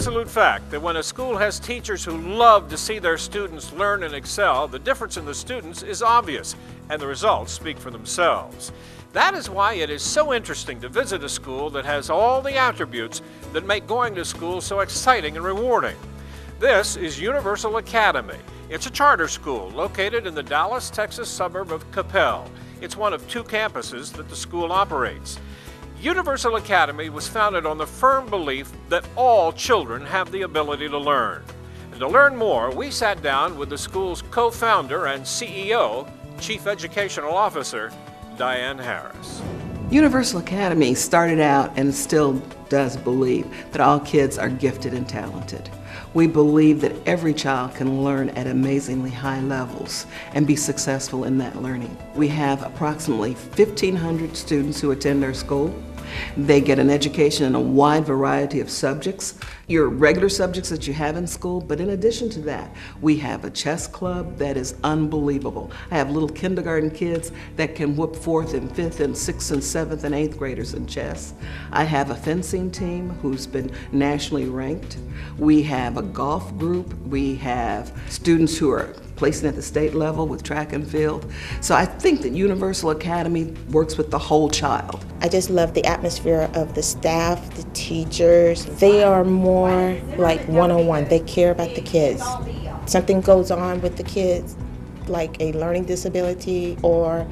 absolute fact that when a school has teachers who love to see their students learn and excel, the difference in the students is obvious, and the results speak for themselves. That is why it is so interesting to visit a school that has all the attributes that make going to school so exciting and rewarding. This is Universal Academy. It's a charter school located in the Dallas, Texas suburb of Coppell. It's one of 2 campuses that the school operates. Universal Academy was founded on the firm belief that all children have the ability to learn. And to learn more, we sat down with the school's co-founder and CEO, Chief Educational Officer, Diane Harris. Universal Academy started out and still does believe that all kids are gifted and talented. We believe that every child can learn at amazingly high levels and be successful in that learning. We have approximately 1,500 students who attend our school. They get an education in a wide variety of subjects, your regular subjects that you have in school, but in addition to that, we have a chess club that is unbelievable. I have little kindergarten kids that can whoop 4th and 5th and 6th and 7th and 8th graders in chess. I have a fencing team who's been nationally ranked. We have a golf group. We have students who are placing at the state level with track and field. So I think that Universal Academy works with the whole child. I just love the atmosphere of the staff, the teachers. They are more like one-on-one. They care about the kids. Something goes on with the kids, like a learning disability or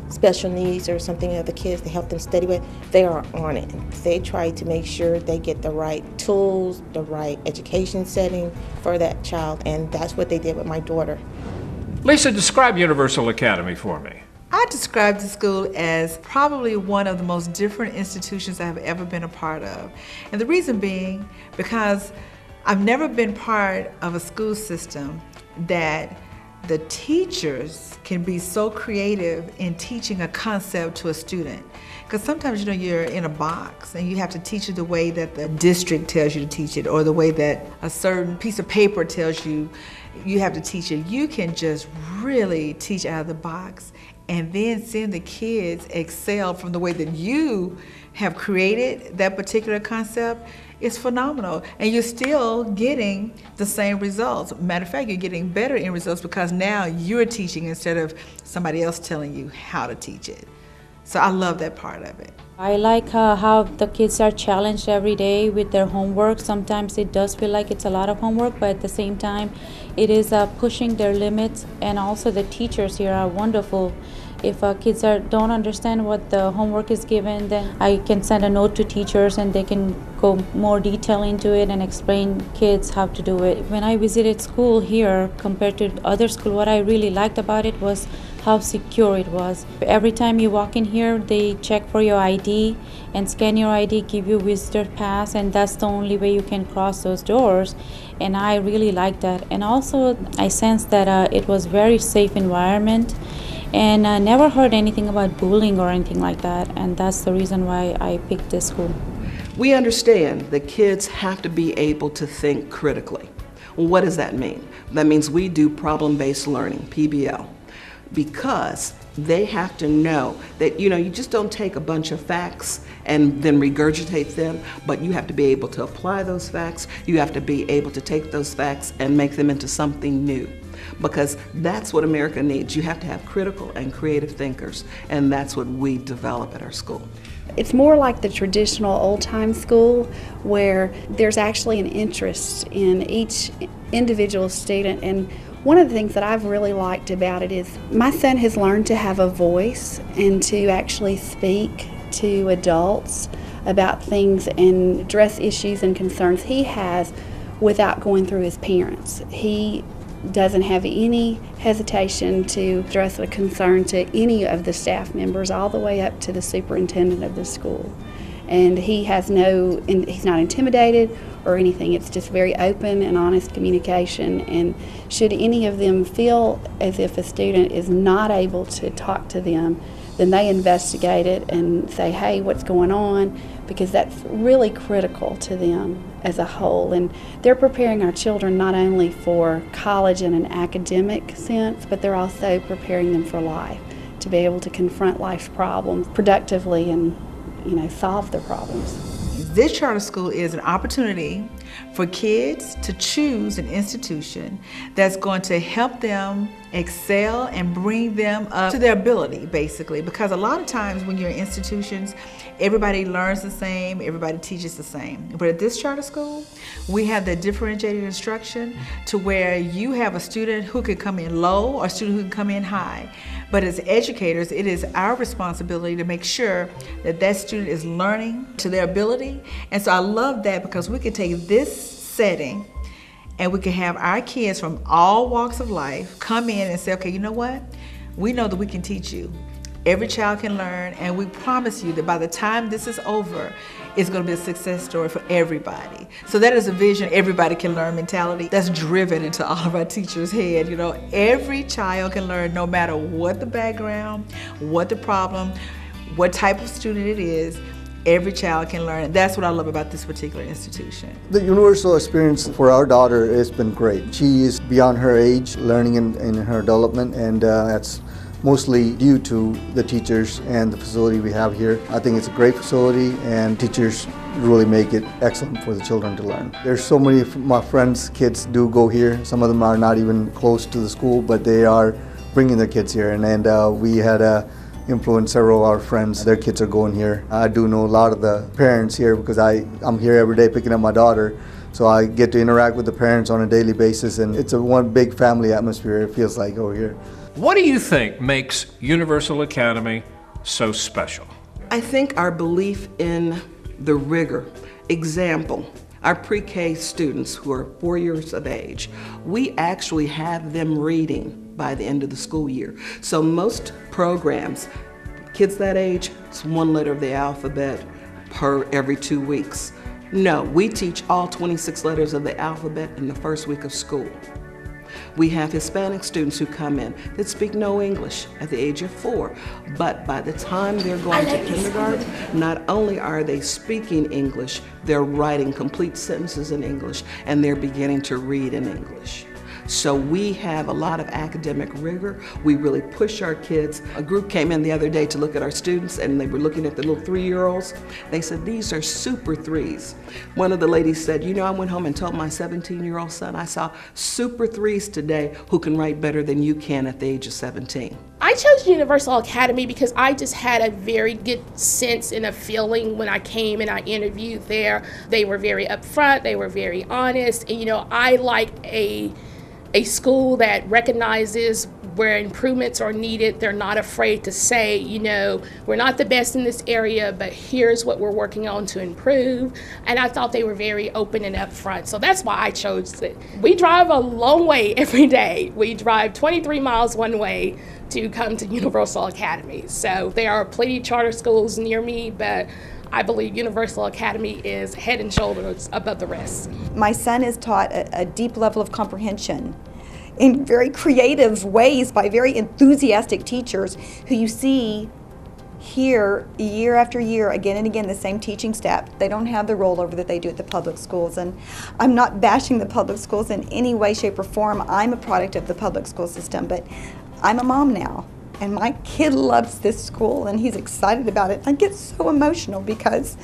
special needs or something that the kids to help them study with, they are on it. They try to make sure they get the right tools, the right education setting for that child, and that's what they did with my daughter. Lisa, describe Universal Academy for me. I describe the school as probably one of the most different institutions I have ever been a part of. And the reason being because I've never been part of a school system that the teachers can be so creative in teaching a concept to a student. Because sometimes, you're in a box and you have to teach it the way that the district tells you to teach it or the way that a certain piece of paper tells you you have to teach it. You can just really teach out of the box and then send the kids excel from the way that you have created that particular concept. It's phenomenal, and you're still getting the same results. Matter of fact, you're getting better in results because now you're teaching instead of somebody else telling you how to teach it. So I love that part of it. I like how the kids are challenged every day with their homework. Sometimes it does feel like it's a lot of homework, but at the same time, it is pushing their limits, and also the teachers here are wonderful. If kids don't understand what the homework is given, then I can send a note to teachers and they can go more detail into it and explain kids how to do it. When I visited school here compared to other school, what I really liked about it was how secure it was. Every time you walk in here, they check for your ID and scan your ID, give you a visitor pass, and that's the only way you can cross those doors. And I really liked that. And also I sensed that it was very safe environment. And I never heard anything about bullying or anything like that, and that's the reason why I picked this school. We understand that kids have to be able to think critically. Well, what does that mean? That means we do problem-based learning, PBL, because they have to know that, you just don't take a bunch of facts and then regurgitate them, but you have to be able to apply those facts. You have to be able to take those facts and make them into something new, because that's what America needs. You have to have critical and creative thinkers, and that's what we develop at our school. It's more like the traditional old-time school where there's actually an interest in each individual student. And one of the things that I've really liked about it is my son has learned to have a voice and to actually speak to adults about things and address issues and concerns he has without going through his parents. He doesn't have any hesitation to address a concern to any of the staff members, all the way up to the superintendent of the school. And he's not intimidated or anything. It's just very open and honest communication. And should any of them feel as if a student is not able to talk to them, then they investigate it and say, hey, what's going on? Because that's really critical to them as a whole. And they're preparing our children not only for college in an academic sense, but they're also preparing them for life, to be able to confront life's problems productively and solve their problems. This charter school is an opportunity for kids to choose an institution that's going to help them excel and bring them up to their ability, basically. Because a lot of times when you're in institutions, everybody learns the same, everybody teaches the same. But at this charter school, we have the differentiated instruction to where you have a student who could come in low or a student who can come in high. But as educators, it is our responsibility to make sure that that student is learning to their ability. And so I love that, because we can take this setting and we can have our kids from all walks of life come in and say, okay, you know what? We know that we can teach you. Every child can learn, and we promise you that by the time this is over, it's going to be a success story for everybody. So that is a vision, everybody can learn mentality that's driven into all of our teachers' head. You know, every child can learn no matter what the background, what the problem, what type of student it is. Every child can learn, and that's what I love about this particular institution. The universal experience for our daughter has been great. She is beyond her age, learning in her development, and that's mostly due to the teachers and the facility we have here. I think it's a great facility, and teachers really make it excellent for the children to learn. There's so many of my friends' kids do go here. Some of them are not even close to the school, but they are bringing their kids here, and we had influenced several of our friends. Their kids are going here. I do know a lot of the parents here because I'm here every day picking up my daughter, so I get to interact with the parents on a daily basis, and it's a one big family atmosphere, it feels like, over here. What do you think makes Universal Academy so special? I think our belief in the rigor. Example, our pre-K students who are 4 years of age, we actually have them reading by the end of the school year. So most programs, kids that age, it's one letter of the alphabet per every 2 weeks. No, we teach all 26 letters of the alphabet in the first week of school. We have Hispanic students who come in that speak no English at the age of 4, but by the time they're going to kindergarten, not only are they speaking English, they're writing complete sentences in English, and they're beginning to read in English. So we have a lot of academic rigor. We really push our kids. A group came in the other day to look at our students, and they were looking at the little 3-year-olds. They said, these are super 3s. One of the ladies said, you know, I went home and told my 17-year-old son, I saw super 3s today who can write better than you can at the age of 17. I chose Universal Academy because I just had a very good sense and a feeling when I came and I interviewed there. They were very upfront, they were very honest, and you know, I like a school that recognizes where improvements are needed. They're not afraid to say, you know, we're not the best in this area, but here's what we're working on to improve. And I thought they were very open and upfront. So that's why I chose it. We drive a long way every day. We drive 23 miles one way to come to Universal Academy. So there are plenty of charter schools near me, but I believe Universal Academy is head and shoulders above the rest. My son is taught a deep level of comprehension in very creative ways by very enthusiastic teachers who you see here year after year, again and again, the same teaching staff. They don't have the rollover that they do at the public schools. And I'm not bashing the public schools in any way, shape, or form. I'm a product of the public school system, but I'm a mom now. And my kid loves this school, and he's excited about it. I get so emotional because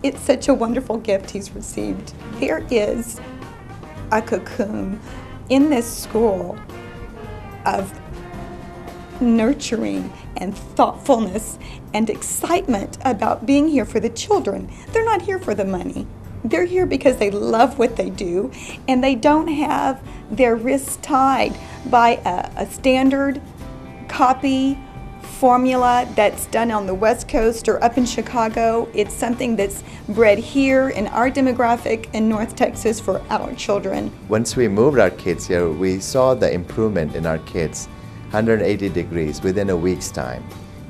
it's such a wonderful gift he's received. There is a cocoon in this school of nurturing and thoughtfulness and excitement about being here for the children. They're not here for the money. They're here because they love what they do, and they don't have their wrists tied by a standard copy formula that's done on the West Coast or up in Chicago. It's something that's bred here in our demographic in North Texas for our children. Once we moved our kids here, we saw the improvement in our kids 180 degrees within a week's time.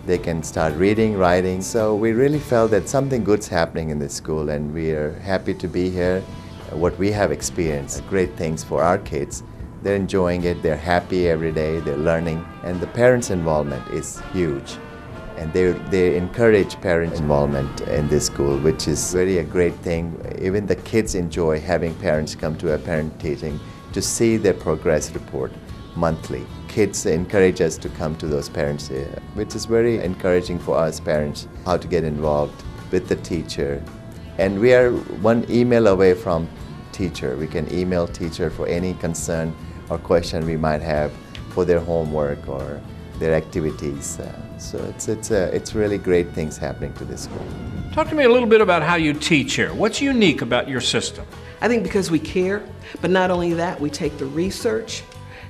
They can start reading, writing, so we really felt that something good's happening in this school, and we are happy to be here. What we have experienced, great things for our kids. They're enjoying it, they're happy every day, they're learning, and the parents' involvement is huge. And they encourage parent involvement in this school, which is really a great thing. Even the kids enjoy having parents come to a parent teaching to see their progress report monthly. Kids encourage us to come to those parents, which is very encouraging for us parents, how to get involved with the teacher. And we are one email away from teacher. We can email teacher for any concern or question we might have for their homework or their activities. So it's really great things happening to this school. Talk to me a little bit about how you teach here. What's unique about your system? I think because we care, but not only that, we take the research,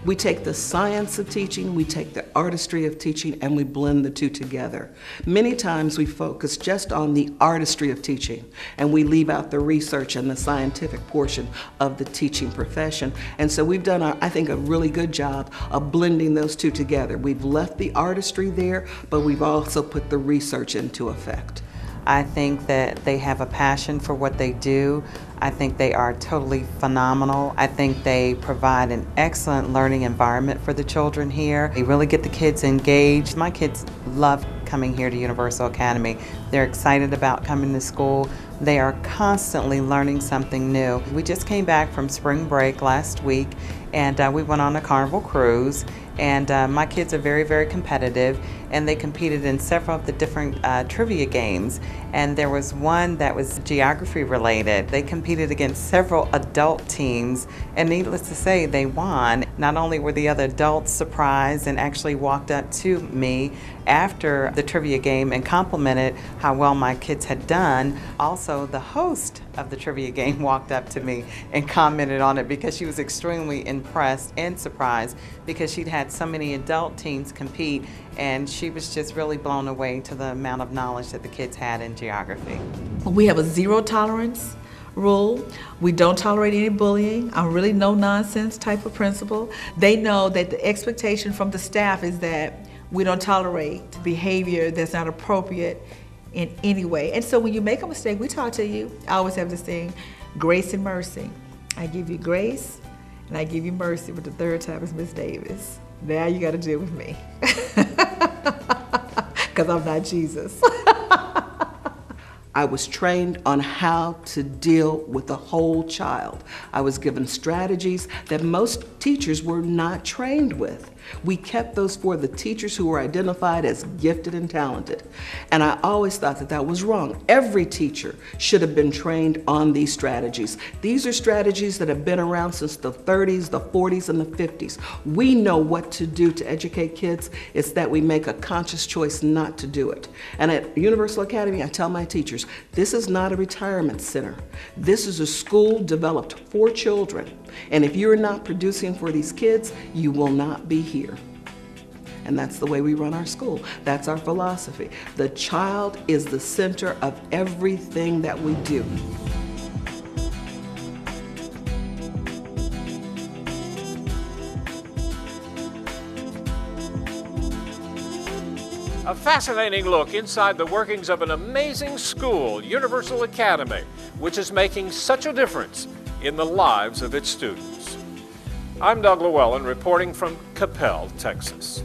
we take the science of teaching, we take the artistry of teaching, and we blend the two together. Many times we focus just on the artistry of teaching, and we leave out the research and the scientific portion of the teaching profession. And so we've done, I think, a really good job of blending those two together. We've left the artistry there, but we've also put the research into effect. I think that they have a passion for what they do. I think they are totally phenomenal. I think they provide an excellent learning environment for the children here. They really get the kids engaged. My kids love coming here to Universal Academy. They're excited about coming to school. They are constantly learning something new. We just came back from spring break last week, and we went on a Carnival cruise. And my kids are very, very competitive, and they competed in several of the different trivia games. And there was one that was geography related. They competed against several adult teams, and needless to say, they won. Not only were the other adults surprised and actually walked up to me after the trivia game and complimented how well my kids had done, also the host of the trivia game walked up to me and commented on it because she was extremely impressed and surprised because she'd had so many adult teams compete, and she was just really blown away to the amount of knowledge that the kids had in geography. We have a zero tolerance rule. We don't tolerate any bullying. I'm really no nonsense type of principal. They know that the expectation from the staff is that we don't tolerate behavior that's not appropriate in any way. And so when you make a mistake, we talk to you. I always have this thing, grace and mercy. I give you grace and I give you mercy, but the third time is Miss Davis. Now you got to deal with me. Because I'm not Jesus. I was trained on how to deal with the whole child. I was given strategies that most teachers were not trained with. We kept those for the teachers who were identified as gifted and talented. And I always thought that that was wrong. Every teacher should have been trained on these strategies. These are strategies that have been around since the 30s, the 40s, and the 50s. We know what to do to educate kids. It's that we make a conscious choice not to do it. And at Universal Academy, I tell my teachers, this is not a retirement center. This is a school developed for children. And if you're not producing for these kids, you will not be here. And that's the way we run our school. That's our philosophy. The child is the center of everything that we do. A fascinating look inside the workings of an amazing school, Universal Academy, which is making such a difference in the lives of its students. I'm Doug Llewellyn reporting from Coppell, Texas.